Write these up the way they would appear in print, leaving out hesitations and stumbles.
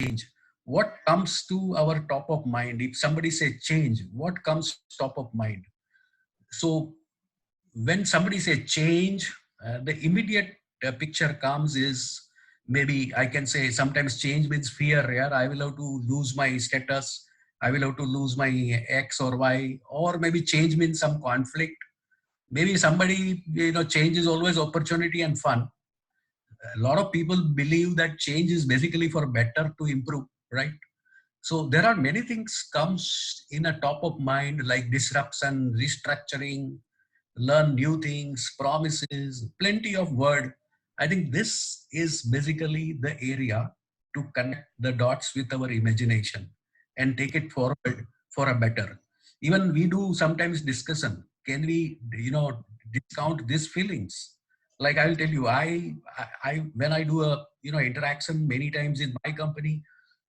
change, what comes to our top of mind? If somebody say change, what comes top of mind? So when somebody say change, the immediate picture comes is, maybe I can say sometimes change means fear. Yeah, I will have to lose my status. I will have to lose my X or Y, or maybe change means some conflict. Maybe somebody, change is always opportunity and fun. A lot of people believe that change is basically for better, to improve, right? So there are many things comes in a top of mind, like disruption, restructuring, learn new things, promises, plenty of word. I think this is basically the area to connect the dots with our imagination and take it forward for a better. Even we do sometimes discussion. Can we, discount these feelings? Like I'll tell you, I when I do a interaction many times in my company,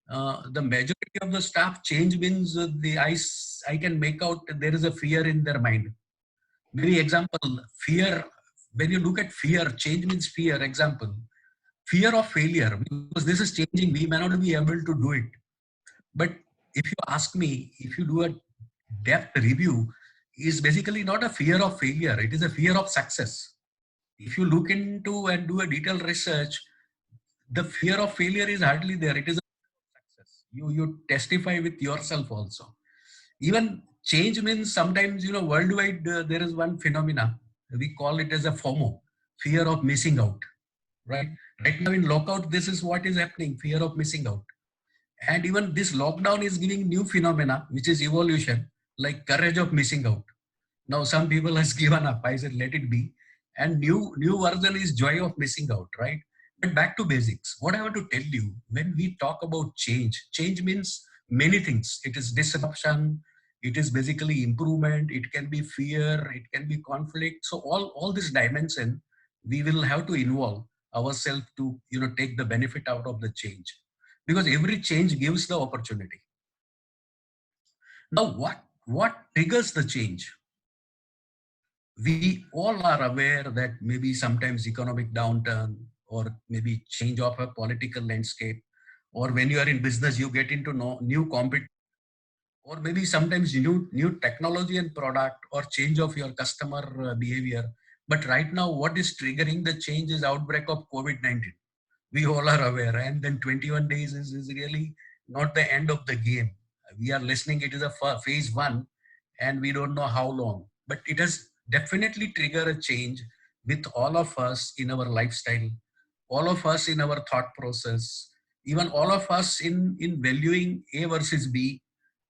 the majority of the staff change means I can make out there is a fear in their mind. Maybe example, fear, when you look at fear, change means fear. Example, fear of failure, because this is changing, we may not be able to do it. But if you ask me, if you do a depth review, is basically not a fear of failure, it is a fear of success. If you look into and do a detailed research, the fear of failure is hardly there. It is a success. You testify with yourself also. Even change means sometimes, worldwide, there is one phenomena. We call it as a FOMO, fear of missing out, right? Right now in lockout, this is what is happening, fear of missing out. And even this lockdown is giving new phenomena, which is evolution, like courage of missing out. Now some people has given up. I said, let it be. And new version is joy of missing out, right? But back to basics. What I want to tell you, when we talk about change, change means many things. It is disruption. It is basically improvement. It can be fear. It can be conflict. So all this dimension, we will have to involve ourselves to take the benefit out of the change, because every change gives the opportunity. Now, what triggers the change? We all are aware that maybe sometimes economic downturn, or maybe change of a political landscape, or when you are in business you get into new competition, or maybe sometimes new technology and product, or change of your customer behavior. But right now what is triggering the change is outbreak of COVID-19. We all are aware, and then 21 days is really not the end of the game. We are listening, it is a phase one, and we don't know how long, but it has definitely triggered a change with all of us in our lifestyle, all of us in our thought process, even all of us in valuing A versus B.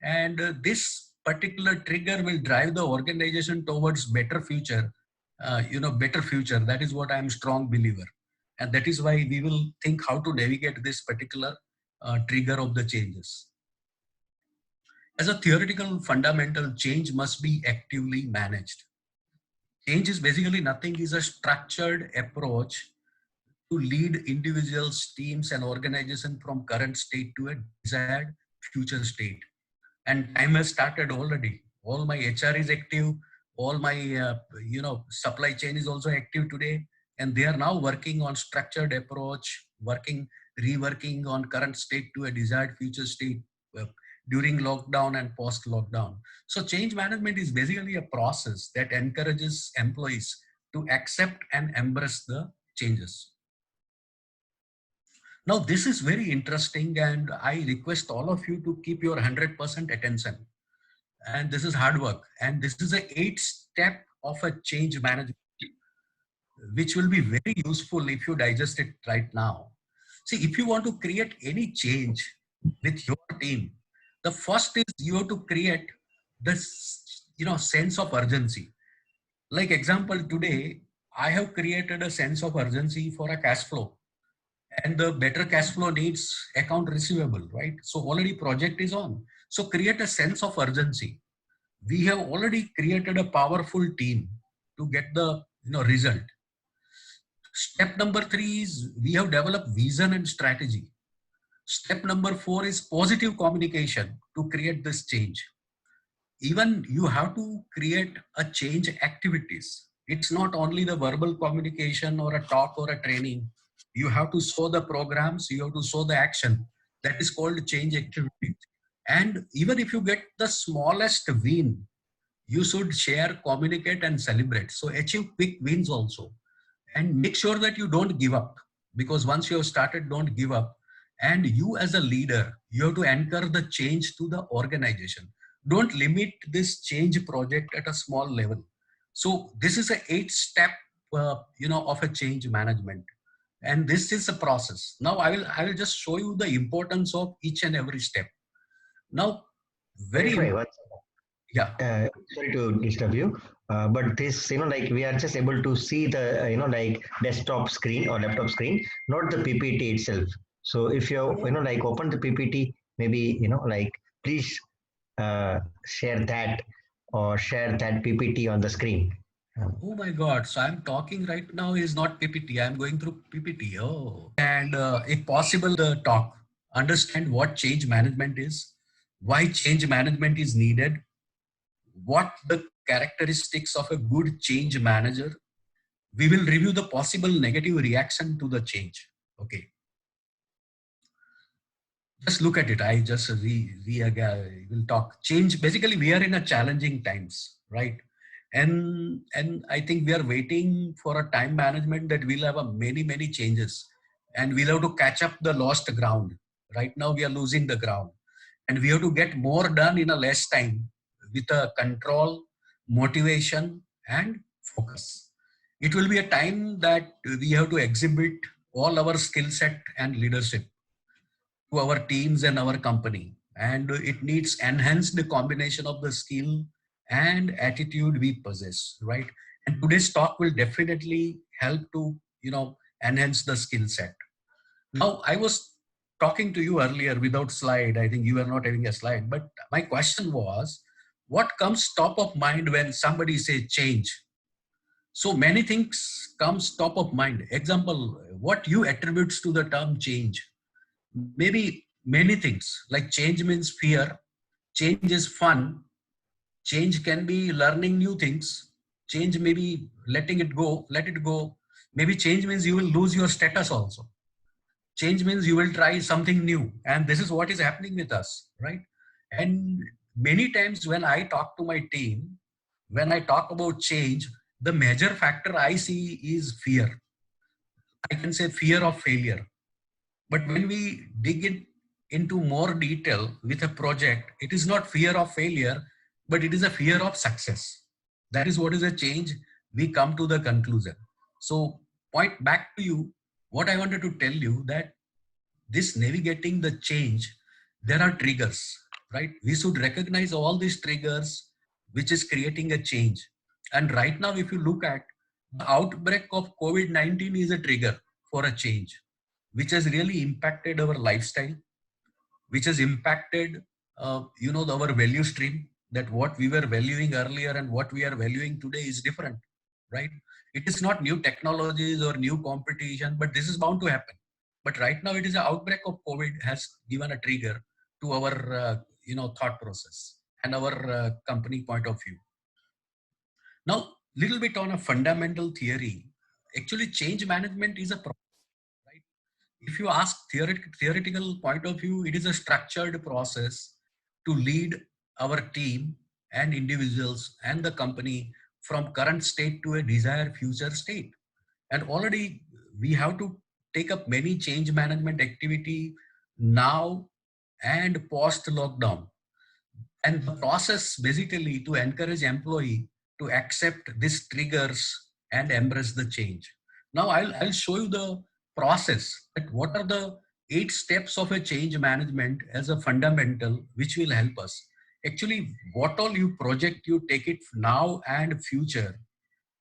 And this particular trigger will drive the organization towards better future, better future. That is what I am strong believer. And that is why we will think how to navigate this particular trigger of the changes. As a theoretical fundamental, change must be actively managed. Change is basically nothing, is a structured approach to lead individuals, teams, and organizations from current state to a desired future state. And time has started already. All my HR is active. All my supply chain is also active today, and they are now working on structured approach, reworking on current state to a desired future state uh, during lockdown and post lockdown. So change management is basically a process that encourages employees to accept and embrace the changes. Now, this is very interesting, and I request all of you to keep your 100% attention. And this is hard work. And this is a 8 step of a change management, which will be very useful if you digest it right now. See, if you want to create any change with your team, the first is you have to create this, sense of urgency. Like example, today, I have created a sense of urgency for a cash flow, and the better cash flow needs account receivable, right? So already project is on. So create a sense of urgency. We have already created a powerful team to get the result. Step number 3 is we have developed vision and strategy. Step number 4 is positive communication to create this change. Even you have to create a change activities. It's not only the verbal communication or a talk or a training. You have to show the programs, you have to show the action. That is called change activity. And even if you get the smallest win, you should share, communicate, and celebrate. So achieve quick wins also. And make sure that you don't give up, because once you have started, don't give up. And you as a leader, you have to anchor the change to the organization. Don't limit this change project at a small level. So this is a 8 step of a change management, and this is a process. Now I will just show you the importance of each and every step. Now, Very very fine. yeah. Sorry to disturb you, but this, like we are just able to see the, like desktop screen or laptop screen, not the PPT itself. So if you, like open the PPT, maybe, like please share that or share that PPT on the screen. Oh my God. So I'm talking right now is not PPT. I'm going through PPT. Oh. And if possible, the talk, understand what change management is, why change management is needed, what the characteristics of a good change manager. We will review the possible negative reaction to the change. Okay. Just look at it. I just will talk change. Basically, we are in a challenging times, right? And I think we are waiting for a time management that will have a many changes, and we'll have to catch up the lost ground. Right now, we are losing the ground, and we have to get more done in a less time with a control, motivation, and focus. It will be a time that we have to exhibit all our skill set and leadership to our teams and our company, and it needs enhanced combination of the skill and attitude we possess, right? And today's talk will definitely help to enhance the skill set. Now, I was talking to you earlier without slide. I think you were not having a slide, but my question was, what comes top of mind when somebody say change? So many things comes top of mind. Example, what you attributes to the term change? Maybe many things, like change means fear, change is fun, change can be learning new things, change maybe letting it go, let it go. Maybe change means you will lose your status also. Change means you will try something new, and this is what is happening with us, right? And many times when I talk to my team, when I talk about change, the major factor I see is fear. I can say fear of failure. But when we dig into more detail with a project, it is not fear of failure, but it is a fear of success. That is what is a change. We come to the conclusion. So, point back to you, what I wanted to tell you that this navigating the change, there are triggers, right? We should recognize all these triggers which is creating a change. And right now, if you look at the outbreak of COVID-19 is a trigger for a change, which has really impacted our lifestyle, which has impacted, our value stream, that what we were valuing earlier and what we are valuing today is different, right? It is not new technologies or new competition, but this is bound to happen. But right now, it is an outbreak of COVID has given a trigger to our, thought process and our company point of view. Now, little bit on a fundamental theory. Actually, change management is a process, right? If you ask theoretical point of view, it is a structured process to lead our team and individuals and the company from current state to a desired future state. And already we have to take up many change management activity now and post lockdown. And the process basically to encourage employee to accept these triggers and embrace the change. Now I'll show you the process, that what are the 8 steps of a change management as a fundamental which will help us. Actually, what all you project, you take it now and future.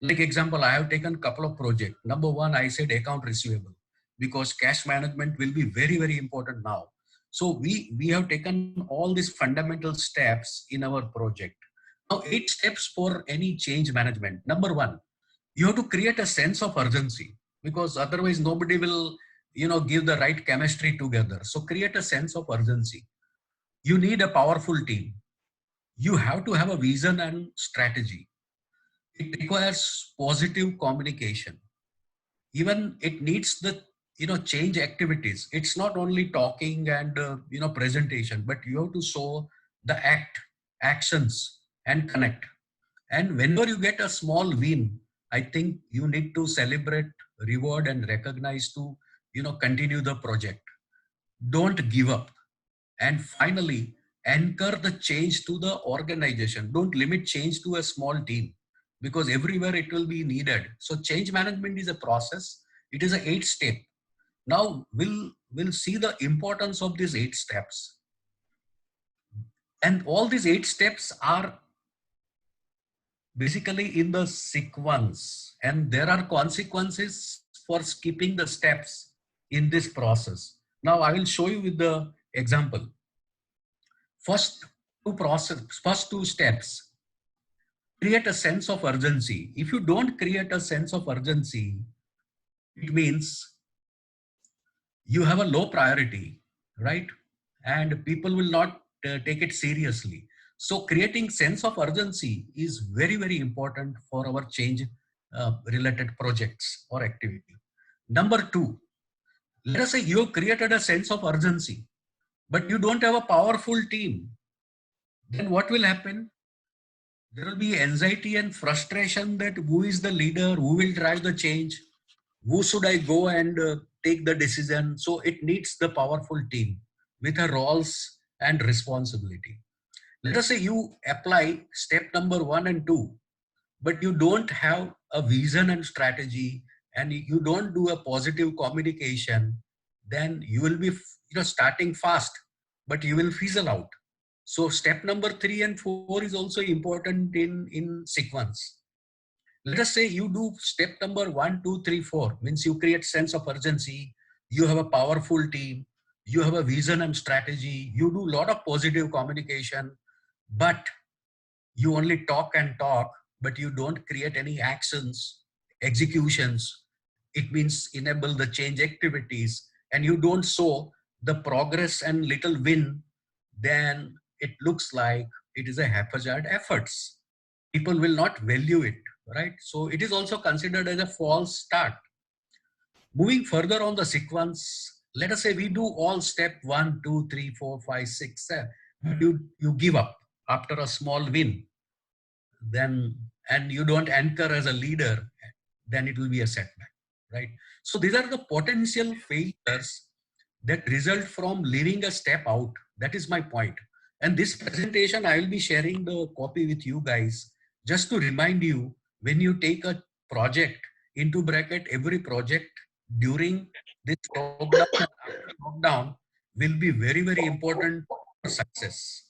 Like example, I have taken couple of projects. Number one, I said account receivable, because cash management will be very important now. So we have taken all these fundamental steps in our project. Now, 8 steps for any change management. Number one, you have to create a sense of urgency, because otherwise nobody will give the right chemistry together. So create a sense of urgency. You need a powerful team. You have to have a vision and strategy. It requires positive communication. Even it needs the change activities. It's not only talking and presentation, but you have to show the actions and connect. And whenever you get a small win, I think you need to celebrate, reward, and recognize to continue the project. Don't give up. And finally, anchor the change to the organization. Don't limit change to a small team, because everywhere it will be needed. So change management is a process. It is a 8 step. Now we'll see the importance of these 8 steps. And all these 8 steps are basically in the sequence, and there are consequences for skipping the steps in this process. Now I will show you with the example. First two steps, create a sense of urgency. If you don't create a sense of urgency, it means you have a low priority, right? And people will not take it seriously. So creating sense of urgency is very, very important for our change related projects or activity. Number two, let us say you have created a sense of urgency, but you don't have a powerful team. Then what will happen? There will be anxiety and frustration that who is the leader, who will drive the change, who should I go and take the decision. So it needs the powerful team with a roles and responsibility. Let us say you apply step number 1 and 2, but you don't have a vision and strategy, and you don't do a positive communication. Then you will be starting fast, but you will fizzle out. So step number 3 and 4 is also important in sequence. Let us say you do step number 1, 2, 3, 4, means you create sense of urgency, you have a powerful team, you have a vision and strategy, you do a lot of positive communication, but you only talk and talk, but you don't create any actions, executions. It means enable the change activities, and you don't show the progress and little win, then it looks like it is a haphazard efforts. People will not value it, right? So it is also considered as a false start. Moving further on the sequence, let us say we do all step 1, 2, 3, 4, 5, 6, 7. You give up after a small win, then, and you don't anchor as a leader, then it will be a setback, right? So these are the potential failures that result from leaving a step out. That is my point. And this presentation, I will be sharing the copy with you guys just to remind you, when you take a project, into bracket every project during this lockdown will be very, very important for success.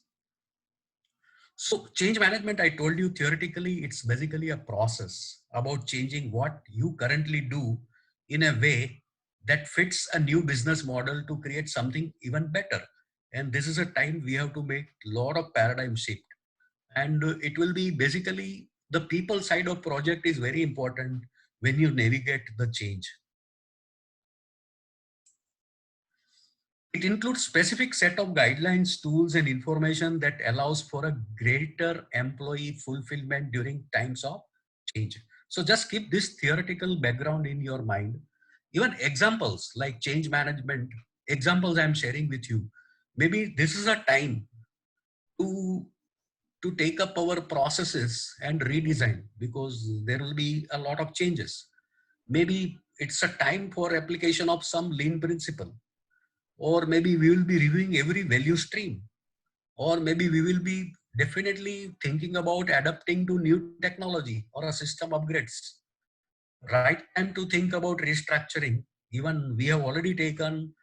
So change management, I told you theoretically, it's basically a process about changing what you currently do in a way that fits a new business model to create something even better. And this is a time we have to make a lot of paradigm shift. And it will be basically the people side of project is very important when you navigate the change. It includes specific set of guidelines, tools, and information that allows for a greater employee fulfillment during times of change. So just keep this theoretical background in your mind. Even examples like change management, examples I'm sharing with you. Maybe this is a time to, to take up our processes and redesign, because there will be a lot of changes. Maybe it's a time for application of some lean principle, or maybe we will be reviewing every value stream, or maybe we will be definitely thinking about adapting to new technology or a system upgrades. Right time to think about restructuring. Even we have already taken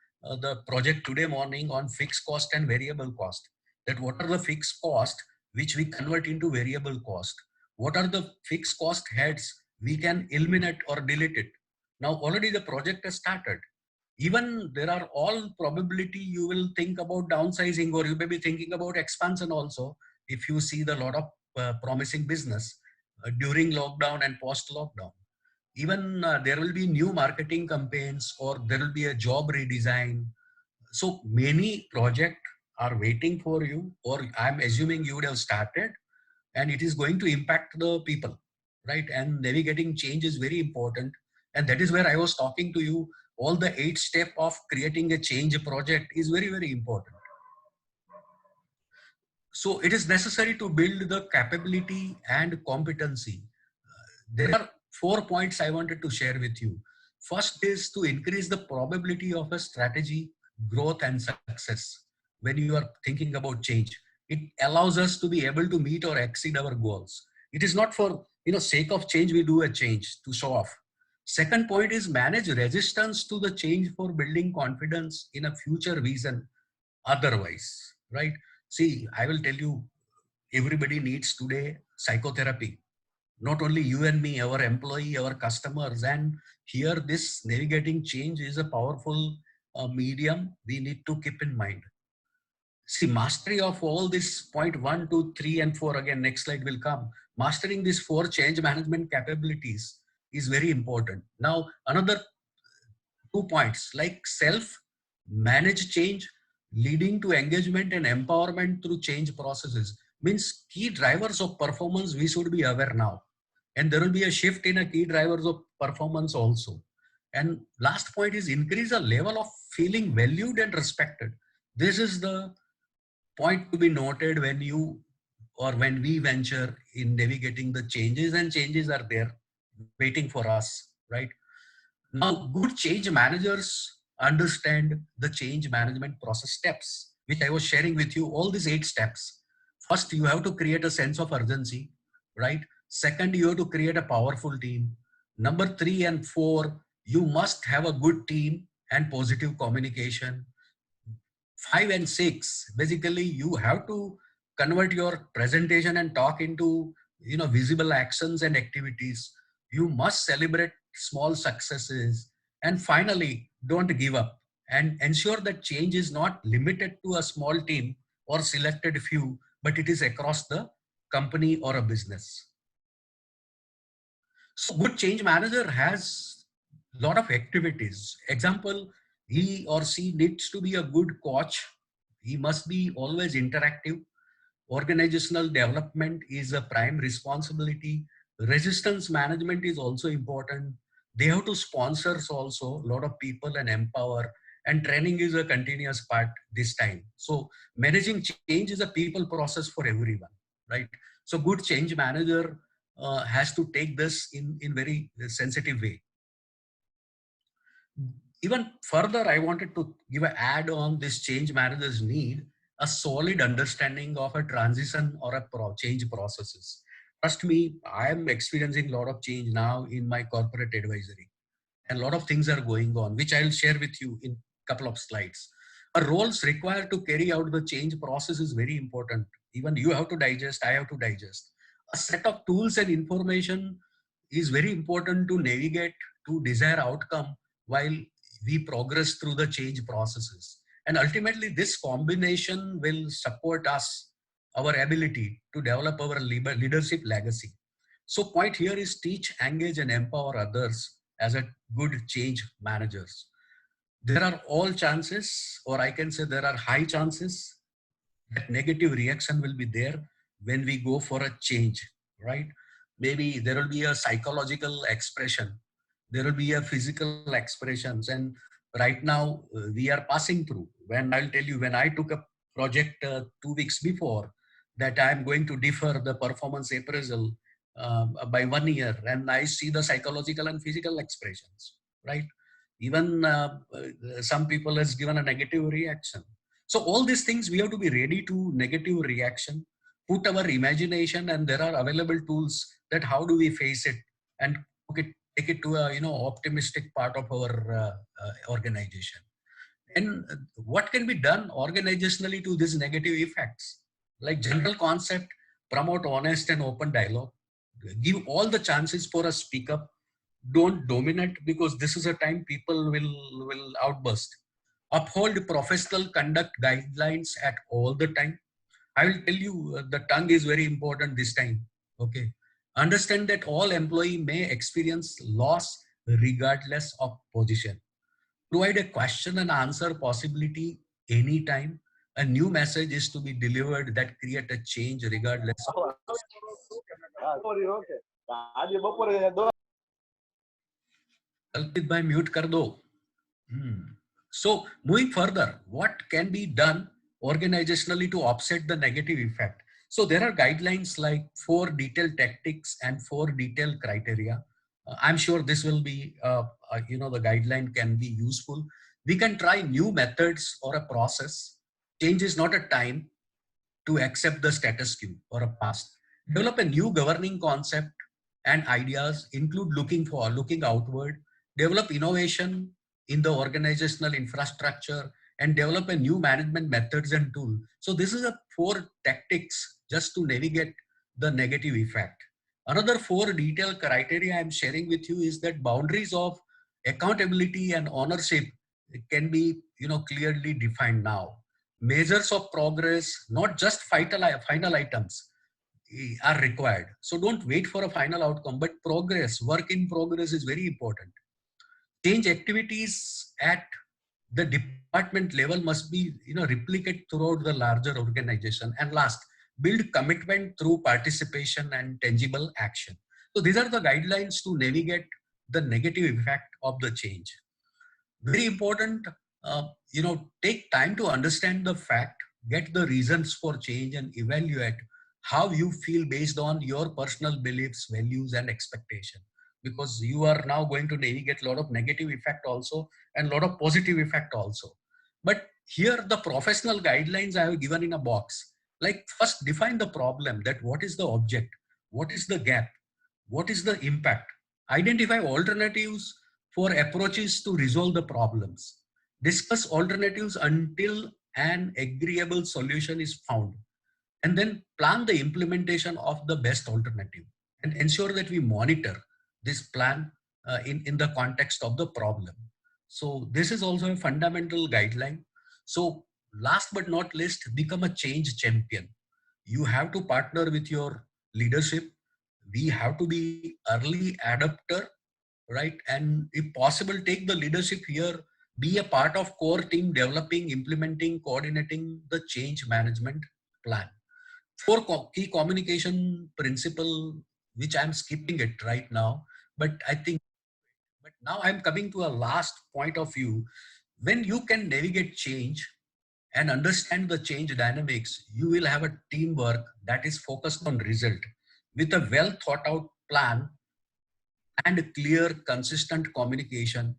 the project today morning on fixed cost and variable cost, that what are the fixed cost which we convert into variable cost, what are the fixed cost heads we can eliminate or delete it. Now already the project has started. Even there are all probability you will think about downsizing, or you may be thinking about expansion also, if you see the lot of promising business during lockdown and post lockdown. Even there will be new marketing campaigns, or there will be a job redesign. So many projects are waiting for you, or I'm assuming you would have started, and it is going to impact the people, right? And navigating change is very important. And that is where I was talking to you. all the 8 steps of creating a change project is very, very important. So it is necessary to build the capability and competency. There are 4 points I wanted to share with you. First is to increase the probability of a strategy, growth and success. When you are thinking about change, it allows us to be able to meet or exceed our goals. It is not for sake of change we do a change to show off. Second point is manage resistance to the change for building confidence in a future vision otherwise, right? See, I will tell you, everybody needs today psychotherapy. Not only you and me, our employee, our customers. And here this navigating change is a powerful medium we need to keep in mind. See, mastery of all this point 1, 2, 3 and 4, again, next slide will come. Mastering these 4 change management capabilities is very important. Now, another 2 points like self, manage change, leading to engagement and empowerment through change processes means key drivers of performance we should be aware now. And there will be a shift in a key drivers of performance also. And last point is increase the level of feeling valued and respected. This is the point to be noted when you or when we venture in navigating the changes, and changes are there waiting for us, right? Now, good change managers understand the change management process steps, which I was sharing with you, all these 8 steps. First, you have to create a sense of urgency, right? Second, you have to create a powerful team. Number 3 and 4, you must have a good team and positive communication. 5 and 6, basically you have to convert your presentation and talk into visible actions and activities. You must celebrate small successes. And finally, don't give up and ensure that change is not limited to a small team or selected few, but it is across the company or a business. So good change manager has lot of activities. Example, he or she needs to be a good coach. He must be always interactive. Organizational development is a prime responsibility. Resistance management is also important. They have to sponsor also a lot of people and empower. And training is a continuous part this time. So managing change is a people process for everyone, right? So good change manager has to take this in very sensitive way. Even further, I wanted to give an add on this change managers need a solid understanding of a transition or a change processes. Trust me, I am experiencing a lot of change now in my corporate advisory, and a lot of things are going on, which I'll share with you in a couple of slides. A roles required to carry out the change process is very important. Even you have to digest, I have to digest. A set of tools and information is very important to navigate to desired outcome while we progress through the change processes. And ultimately, this combination will support us, our ability to develop our leadership legacy. So point here is teach, engage, and empower others as a good change managers. There are all chances, or I can say there are high chances that negative reaction will be there when we go for a change, right? Maybe there will be a psychological expression, there will be a physical expressions, and right now we are passing through. When I'll tell you, when I took a project 2 weeks before that I'm going to defer the performance appraisal by 1 year, and I see the psychological and physical expressions, right? Even some people has given a negative reaction. So all these things we have to be ready to negative reaction, put our imagination, and there are available tools that how do we face it and take it to a optimistic part of our organization. And what can be done organizationally to these negative effects? Like general concept, promote honest and open dialogue, give all the chances for a speak up, don't dominate because this is a time people will outburst. Uphold professional conduct guidelines at all the time. I will tell you, the tongue is very important this time. Okay. Understand that all employee may experience loss regardless of position. Provide a question and answer possibility anytime. A new message is to be delivered that create a change regardless of Kalpit bhai, mute kar do. So moving further, what can be done organizationally to offset the negative effect? So there are guidelines like 4 detailed tactics and 4 detailed criteria. I'm sure this will be, the guideline can be useful. We can try new methods or a process. Change is not a time to accept the status quo or a past. Develop a new governing concept and ideas, include looking outward, develop innovation in the organizational infrastructure, and develop a new management methods and tool. So this is a 4 tactics just to navigate the negative effect. Another 4 detailed criteria I'm sharing with you is that boundaries of accountability and ownership can be clearly defined now. Measures of progress, not just final items, are required. So don't wait for a final outcome, but progress, work in progress is very important. Change activities at the department level must be replicated throughout the larger organization. And last, build commitment through participation and tangible action. So these are the guidelines to navigate the negative effect of the change. Very important, take time to understand the fact, get the reasons for change, and evaluate how you feel based on your personal beliefs, values, and expectation. Because you are now going to navigate a lot of negative effect also and a lot of positive effect also. But here the professional guidelines I have given in a box. Like first define the problem, that what is the object, what is the gap, what is the impact, identify alternatives for approaches to resolve the problems. Discuss alternatives until an agreeable solution is found. And then plan the implementation of the best alternative and ensure that we monitor this plan in the context of the problem. So this is also a fundamental guideline. So last but not least, become a change champion. You have to partner with your leadership. We have to be early adapter, right? And if possible, take the leadership here, be a part of core team developing, implementing, coordinating the change management plan. Key communication principle, which I'm skipping it right now, but I think, but now I'm coming to a last point of view. When you can navigate change and understand the change dynamics, you will have a teamwork that is focused on result with a well thought out plan and clear, consistent communication.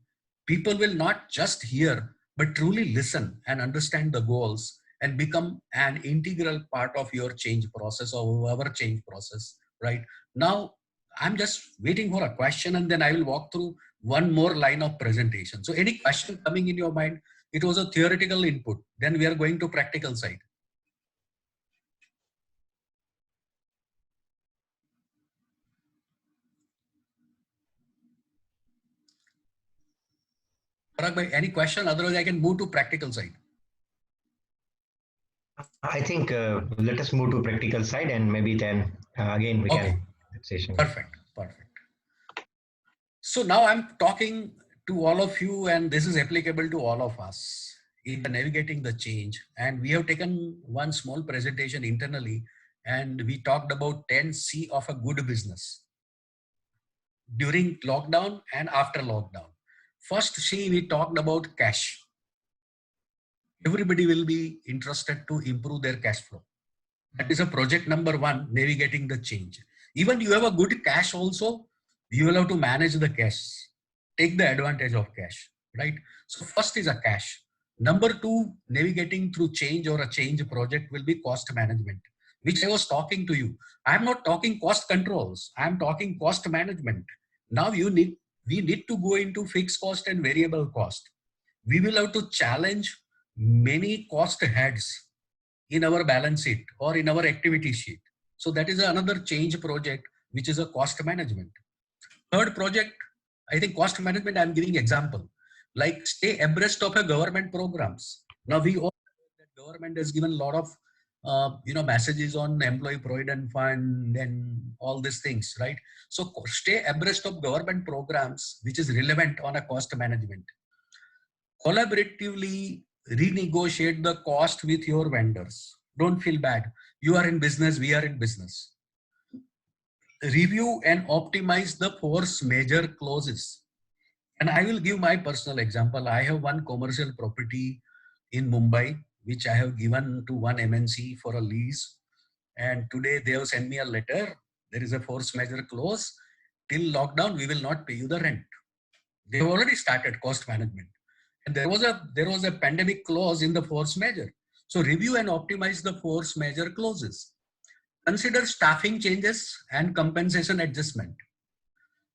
People will not just hear, but truly listen and understand the goals and become an integral part of your change process or our change process. Right now, I'm just waiting for a question and then I will walk through one more line of presentation. So, any question coming in your mind? It was a theoretical input. Then we are going to practical side. Parag bhai, any question? Otherwise, I can move to practical side. I think let us move to practical side, and maybe then again we Okay. can session. Perfect. Perfect. So now I'm talking to all of you, and this is applicable to all of us in navigating the change. And we have taken one small presentation internally, and we talked about 10C of a good business during lockdown and after lockdown. First C, we talked about cash. Everybody will be interested to improve their cash flow. That is a project number one, navigating the change. Even you have a good cash also, you will have to manage the cash, take the advantage of cash, right? So first is a cash. Number two, navigating through change or a change project will be cost management, which I was talking to you. I'm not talking cost controls. I'm talking cost management. Now we need to go into fixed cost and variable cost. We will have to challenge many cost heads in our balance sheet or in our activity sheet. So that is another change project, which is a cost management. Third project, I think cost management, I'm giving example, like stay abreast of a government programs. Now we all know that government has given a lot of messages on employee provident fund and all these things, right? So stay abreast of government programs, which is relevant on a cost management. Collaboratively renegotiate the cost with your vendors. Don't feel bad. You are in business, we are in business. Review and optimize the force major clauses. And I will give my personal example. I have one commercial property in Mumbai, which I have given to one MNC for a lease. And today they have sent me a letter. There is a force majeure clause. Till lockdown, we will not pay you the rent. They have already started cost management. And there was a pandemic clause in the force majeure. So review and optimize the force majeure clauses. Consider staffing changes and compensation adjustment.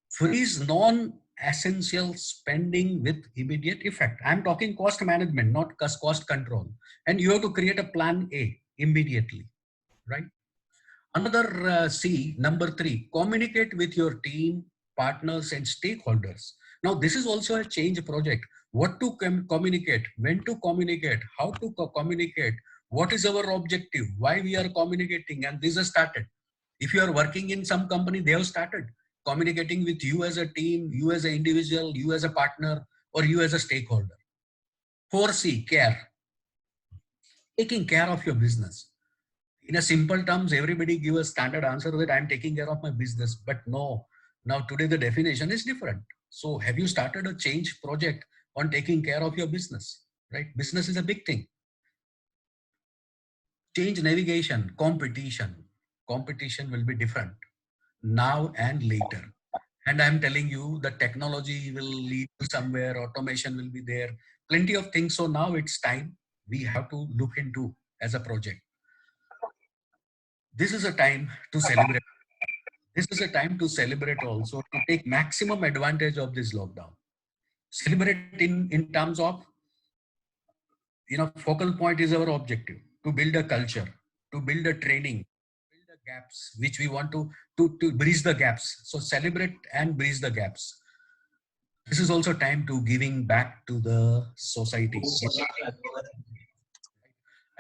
Freeze non-essential spending with immediate effect. I'm talking cost management, not cost control. And you have to create a plan A immediately, right? Another C, number 3, communicate with your team, partners, and stakeholders. Now, this is also a change project. What to communicate, when to communicate, how to communicate, what is our objective, why we are communicating, and this has started. If you are working in some company, they have started communicating with you as a team, you as an individual, you as a partner, or you as a stakeholder. 4C, care. Taking care of your business. In a simple terms, everybody give a standard answer that I'm taking care of my business, but no. Now today the definition is different. So have you started a change project on taking care of your business, right? Business is a big thing. Change navigation, competition. Competition will be different now and later. And I'm telling you, the technology will lead to somewhere, automation will be there, plenty of things. So now it's time we have to look into as a project. This is a time to celebrate. This is a time to celebrate also, to take maximum advantage of this lockdown. Celebrate in terms of, focal point is our objective, to build a culture, to build a training, build the gaps which we want to bridge the gaps. So celebrate and bridge the gaps. This is also time to giving back to the society.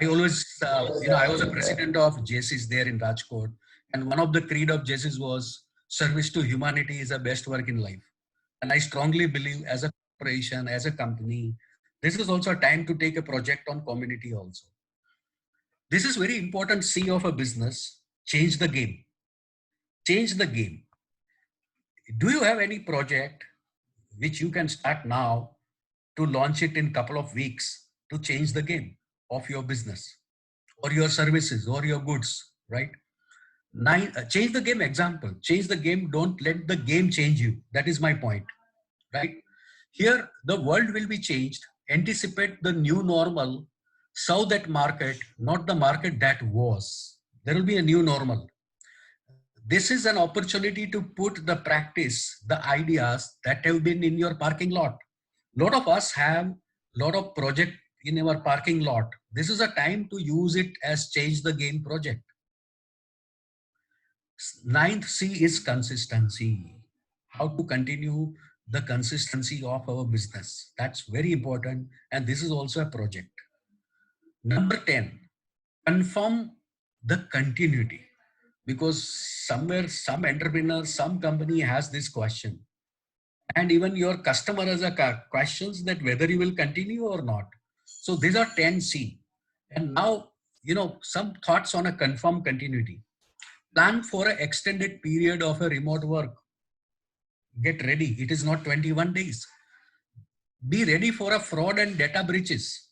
I always, I was a president of JCs there in Rajkot, and one of the creed of JCs was service to humanity is the best work in life. And I strongly believe as a corporation, as a company, this is also a time to take a project on community also. This is very important C of a business, change the game. Change the game. Do you have any project which you can start now to launch it in couple of weeks to change the game of your business or your services or your goods, right? Change the game example. Change the game. Don't let the game change you. That is my point, right? Here, the world will be changed. Anticipate the new normal. Serve that market, not the market that was. There will be a new normal. This is an opportunity to put the practice, the ideas that have been in your parking lot. A lot of us have lot of project in our parking lot. This is a time to use it as change the game project. Ninth C is consistency. How to continue the consistency of our business. That's very important. And this is also a project. Number 10, confirm the continuity. Because somewhere, some entrepreneur, some company has this question. And even your customer has a questions that whether you will continue or not. So these are 10C. And now, some thoughts on a confirmed continuity. Plan for an extended period of a remote work. Get ready. It is not 21 days. Be ready for a fraud and data breaches.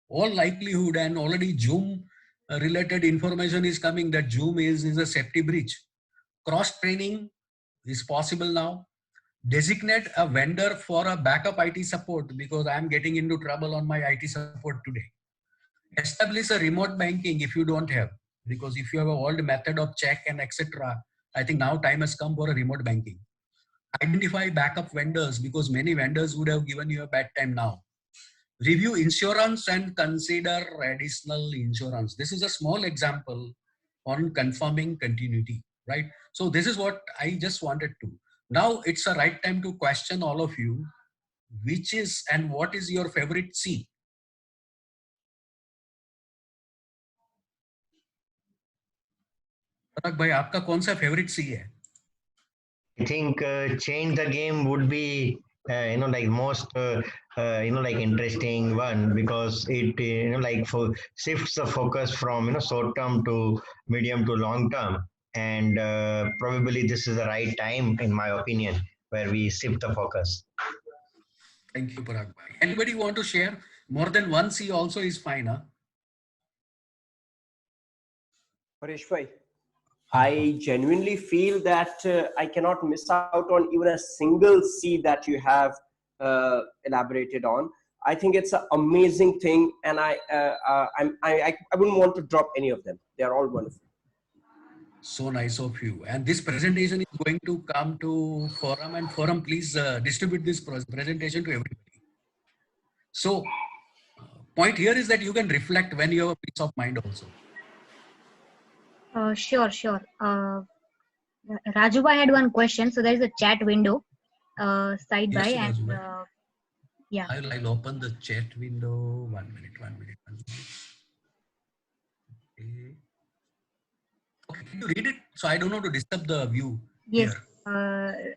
All likelihood, and already Zoom related information is coming that Zoom is a safety breach. Cross training is possible now. Designate a vendor for a backup IT support because I'm getting into trouble on my IT support today. Establish a remote banking if you don't have, because if you have an old method of check and etc., I think now time has come for a remote banking. Identify backup vendors because many vendors would have given you a bad time now. Review insurance and consider additional insurance. This is a small example on confirming continuity, right? So this is what I just wanted to. Now it's a right time to question all of you, which is and what is your favorite C? Parag bhai, आपका कौन सा favorite C है? I think change the game would be like most like interesting one because it like for shifts the focus from short term to medium to long term, and probably this is the right time in my opinion where we shift the focus. Thank you, Parag bhai. Anybody want to share? More than one C also is fine, huh? Paresh bhai, I genuinely feel that I cannot miss out on even a single C that you have elaborated on. I think it's an amazing thing, and I wouldn't want to drop any of them. They are all wonderful. So nice of you. And this presentation is going to come to forum, and forum, please distribute this presentation to everybody. So point here is that you can reflect when you have a peace of mind also. Sure, sure. Rajubai had one question. So there is a chat window side by, Yes, and Raju. yeah. I'll open the chat window. 1 minute, 1 minute, 1 minute. Okay. Okay, can you read it? So I don't want to disturb the view Yes. here.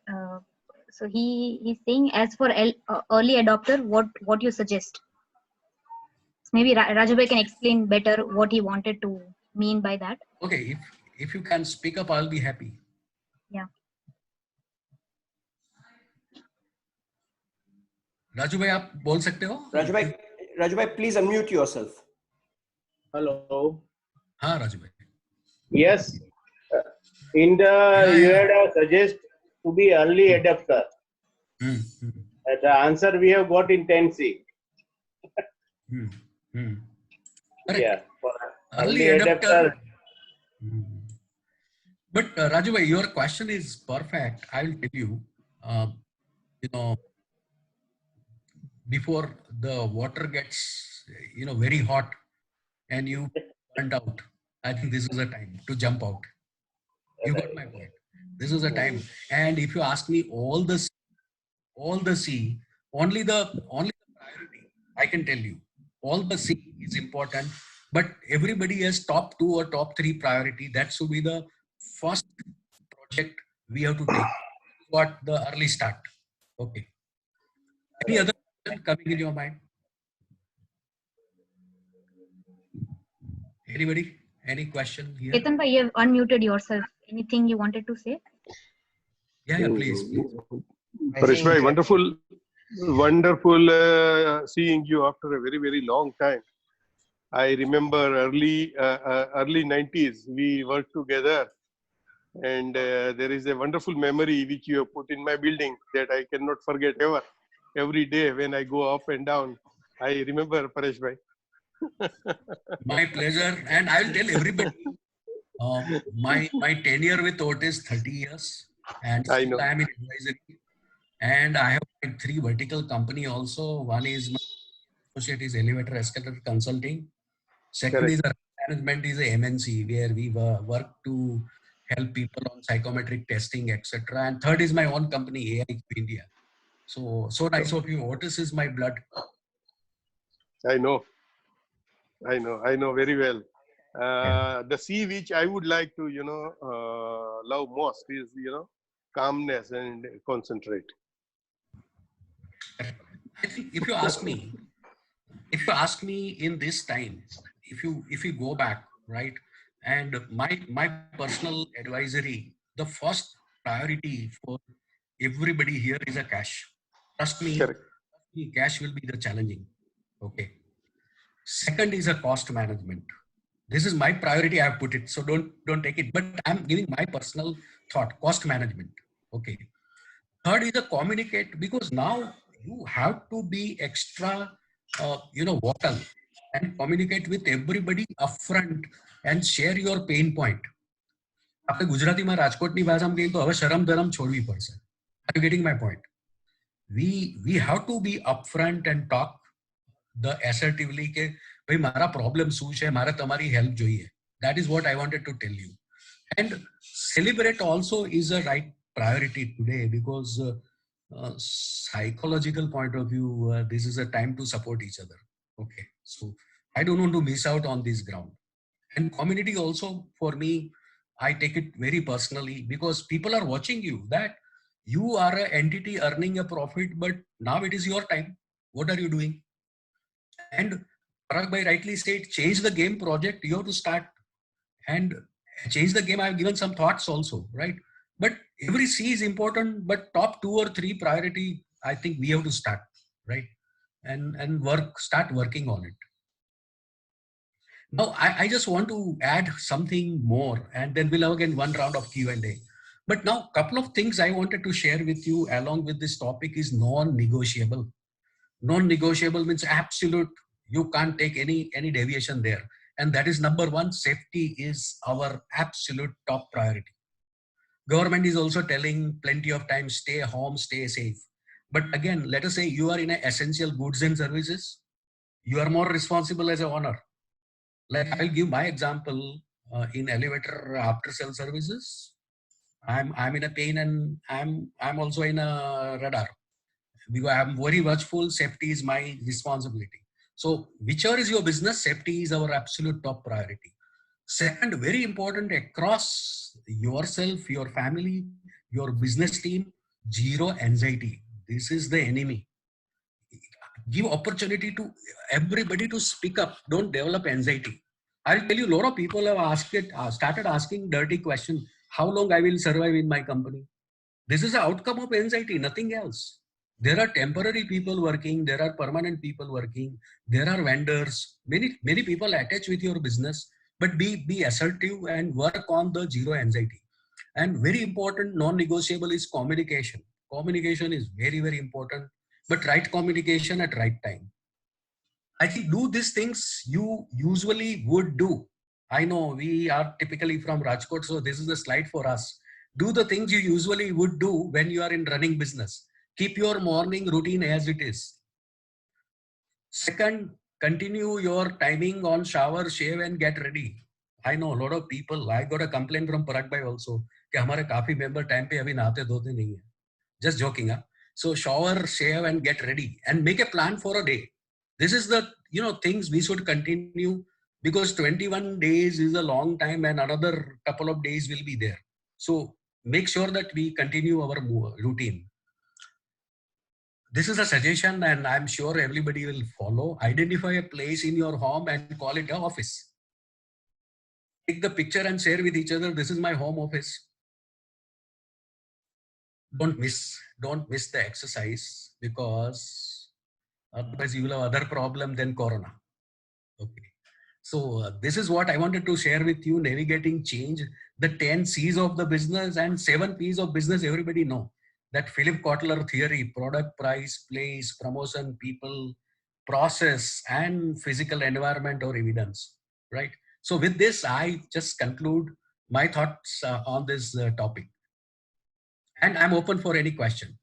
So he's saying, as for early adopter, what you suggest? So maybe Rajubai can explain better what he wanted to mean by that. Okay, if you can speak up, I'll be happy. Yeah. Raju भाई आप बोल सकते हो? Raju bhai, please unmute yourself. Hello. हाँ राजू भाई. Yes. In the you had suggest to be early adapter. The answer we have got in 10C. Yeah. For Early adapter. But Raju bhai, your question is perfect. I will tell you. You know, before the water gets very hot and you burnt out, I think this is a time to jump out. You got my point. This is a time. And if you ask me, all the C, only the priority, I can tell you, all the C is important, but everybody has top 2 or top 3 priority. That should be the first project we have to take. What the early start. Okay. Any other question coming in your mind? Anybody? Any question here? Ketan bhai, you have unmuted yourself. Anything you wanted to say? Yeah, please. Paresh bhai, wonderful seeing you after a very, very long time. I remember early 90s, we worked together, and there is a wonderful memory which you have put in my building that I cannot forget ever. Every day when I go up and down, I remember Paresh bhai. My pleasure. And I'll tell everybody, my tenure with Otis 30 years, and I know. I am in advisory, and I have 3 vertical company also. One is my associate is Elevator Escalator Consulting. Second Correct. is management is a MNC where we work to help people on psychometric testing, etc. And third is my own company, AIQ India. So nice of you. Otis is my blood. I know very well. The C which I would like to, love most is, calmness and concentrate. I think if you ask me in this time, if you go back, right, and my personal advisory, the first priority for everybody here is a cash. Trust me, Correct. cash will be the challenging. Okay. Second is a cost management. This is my priority. I have put it, so don't take it. But I'm giving my personal thought. Cost management. Okay. Third is a communicate, because now you have to be extra, vocal and communicate with everybody upfront and share your pain point. આપણે ગુજરાતીમાં રાજકોટની ભાષામાં કહીએ તો હવે શરમ ધરમ છોડવી પડશે. Are you getting my point? We have to be upfront and talk the assertively કે ભાઈ મારા problem શું છે, મારે તમારી help જોઈએ. That is what I wanted to tell you. And celebrate also is a right priority today, because psychological point of view, this is a time to support each other. Okay, so I don't want to miss out on this ground. And community also, for me, I take it very personally, because people are watching you, that you are an entity earning a profit, but now it is your time. What are you doing? And Parag bhai rightly said, change the game project, you have to start and change the game. I have given some thoughts also, right? But every C is important, but top 2 or 3 priority, I think we have to start. right? And start working on it. Now, I just want to add something more, and then we'll have again one round of Q&A. But now, couple of things I wanted to share with you along with this topic is non-negotiable. Non-negotiable means absolute. You can't take any deviation there. And that is number one, safety is our absolute top priority. Government is also telling plenty of times, stay home, stay safe. But again, let us say you are in a essential goods and services. You are more responsible as a owner. Like I'll give my example in elevator after sale services. I'm in a pain and I'm also in a radar because I'm very watchful. Safety is my responsibility. So whichever is your business, safety is our absolute top priority. Second, very important across yourself, your family, your business team, zero anxiety. This is the enemy. Give opportunity to everybody to speak up. Don't develop anxiety. I'll tell you, a lot of people have started asking dirty question. How long I will survive in my company? This is the outcome of anxiety, nothing else. There are temporary people working. There are permanent people working. There are vendors. Many people attach with your business, but be assertive and work on the zero anxiety. And very important, non-negotiable is communication. Communication is very, very important, but right communication at right time. I think do these things you usually would do. I know we are typically from Rajkot, so this is a slide for us. Do the things you usually would do when you are in running business. Keep your morning routine as it is. Second, continue your timing on shower, shave and get ready. I know a lot of people, I got a complaint from Parag Bhai also, कि हमारे काफी member time पे अभी नहाते धोते नहीं है. Just joking, huh? So shower, shave and get ready and make a plan for a day. This is the things we should continue because 21 days is a long time and another couple of days will be there. So make sure that we continue our routine. This is a suggestion and I'm sure everybody will follow. Identify a place in your home and call it an office. Take the picture and share with each other. This is my home office. Don't miss the exercise because otherwise you will have other problem than Corona. Okay. So this is what I wanted to share with you, navigating change, the 10 C's of the business and 7 P's of business. Everybody know that Philip Kotler theory: product, price, place, promotion, people, process, and physical environment or evidence, right? So with this, I just conclude my thoughts on this topic. And I'm open for any question.